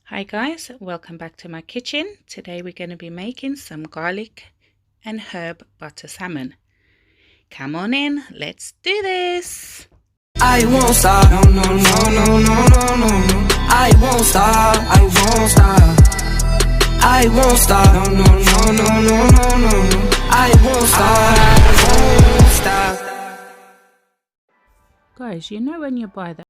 Hi guys, welcome back to my kitchen. Today we're going to be making some garlic and herb butter salmon. Come on in, let's do this. I won't stop, no, no, no, no, no, no, no, no. I won't stop, I won't stop. I won't stop, no, no, no, no, no, no, no, no. I won't stop, I won't stop. Guys, you know when you buy that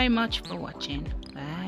very much for watching. Bye.